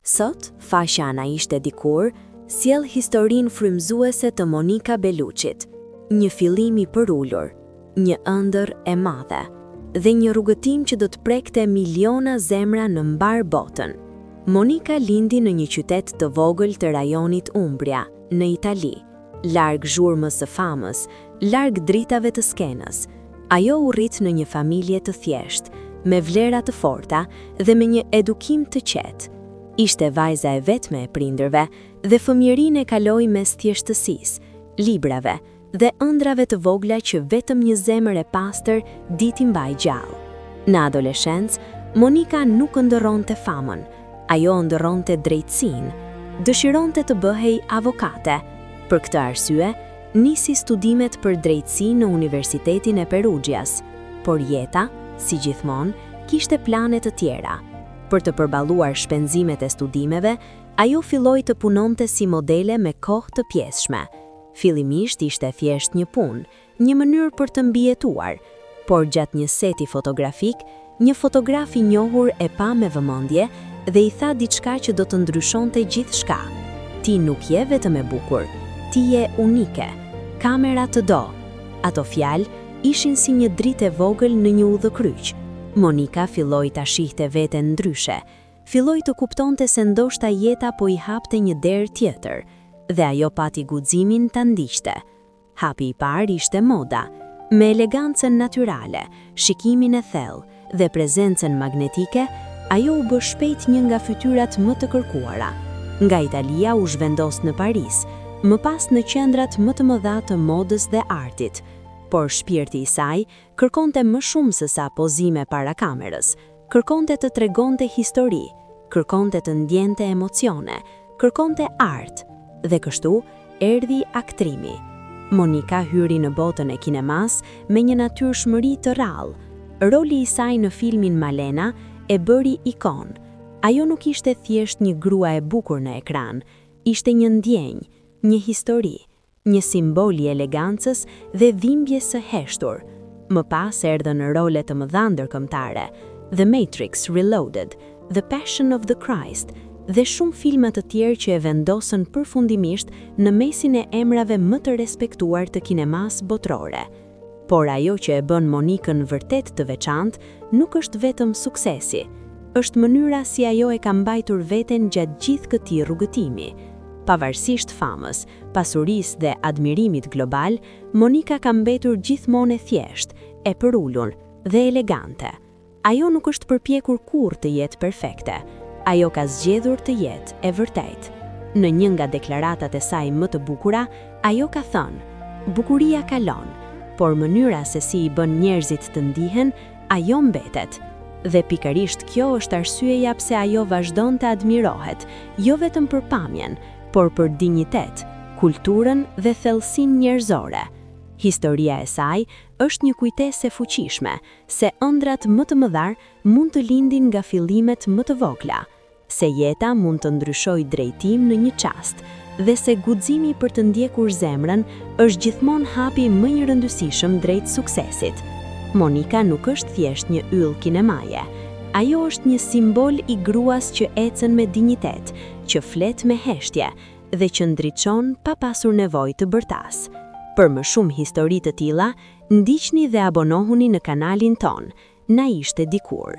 Sot, faqja Ana ishte dikur, sjell historinë frymëzuese të Monika Bellucit, një fillim i përullur, një ëndër e madhe, dhe një rrugëtim që do të prekte miliona zemra në mbar botën. Monika lindi në një qytet të vogël të rajonit Umbria, në Itali, larg zhurmës së famës, larg dritave të skenës. Ajo u rrit në një familje të thjeshtë, me vlera të forta dhe me një edukim të qetë. Ishte vajza e vetme e prindërve dhe fëmijërinë e kaloi mes thjeshtësisë, librave dhe ëndrave të vogla që vetëm një zemër e pastër di t'i mbajë gjallë. Në adoleshencë, Monika nuk ëndërronte famën, ajo ëndërronte drejtësinë, dëshironte të bëhej avokate. Për këtë arsye, nisi studimet për drejtësi në Universitetin e Perugjas, por jeta, si gjithmonë, kishte plane të tjera. Për të përballuar shpenzimet e studimeve, ajo filloi të punonte si modele me kohë të pjesshme. Fillimisht ishte thjesht një punë, një mënyrë për të mbijetuar, por gjatë një seti fotografik, një fotograf i njohur e pa me vëmendje dhe i tha diçka që do të ndryshonte gjithçka. Ti nuk je vetëm e bukur, ti je unike. Kamera të do. Ato fjalë ishin si një dritë e vogël në një udhëkryq. Monika filloi ta shihte veten ndryshe, filloi të kuptonte se ndoshta jeta po i hapte një derë tjetër, dhe ajo pati guximin ta ndiqte. Hapi i parë ishte moda, me elegancën natyrale, shikimin e thellë dhe prezencën magnetike, ajo u bë shpejt një nga fytyrat më të kërkuara. Nga Italia u zhvendos në Paris, më pas në qendrat më të mëdha të modës dhe artit. Por shpirti i saj kërkonte më shumë se sa pozime para kamerës, kërkonte të tregonte histori, kërkonte të ndjente emocione, kërkonte art, dhe kështu erdhi aktrimi. Monika hyri në botën e kinemas me një natyrshmëri të rrallë. Roli i saj në filmin Malena e bëri ikon. Ajo nuk ishte thjesht një grua e bukur në ekran, ishte një ndjenjë, një histori, një simbol i elegancës dhe dhimbjes së heshtur. Më pas erdhën role të mëdha ndërkombëtare, The Matrix Reloaded, The Passion of the Christ dhe shumë filma të tjerë që e vendosën përfundimisht në mesin e emrave më të respektuar të kinemas botrore. Por ajo që e bën Monikën vërtet të veçantë nuk është vetëm suksesi, është mënyra si ajo e ka mbajtur veten gjatë gjithë këtij rrugëtimi. Pavarësisht famës, pasurisë dhe admirimit global, Monika ka mbetur gjithmonë e thjeshtë, e përullur dhe elegante. Ajo nuk është përpjekur kurrë të jetë perfekte. Ajo ka zgjedhur të jetë e vërtetë. Në një nga deklaratat e saj më të bukura, ajo ka thënë: "Bukuria kalon, por mënyra se si i bën njerëzit të ndihen, ajo mbetet." Dhe pikërisht kjo është arsyeja pse ajo vazhdon të admirohet, jo vetëm për pamjen, por për dinjitet, kulturën dhe thellësinë njerëzore. Historia e saj është një kujtesë e fuqishme se ëndrat më të mëdha mund të lindin nga fillimet më të vogla, se jeta mund të ndryshojë drejtim në një çast, dhe se guximi për të ndjekur zemrën është gjithmonë hapi më i rëndësishëm drejt suksesit. Monika nuk është thjesht një yll kinemaje. Ajo është një simbol i gruas që ecën me dinjitet, që flet me heshtje dhe që ndriçon pa pasur nevojë të bërtas. Për më shumë histori të tilla, ndiqni dhe abonohuni në kanalin ton. Na ishte dikur.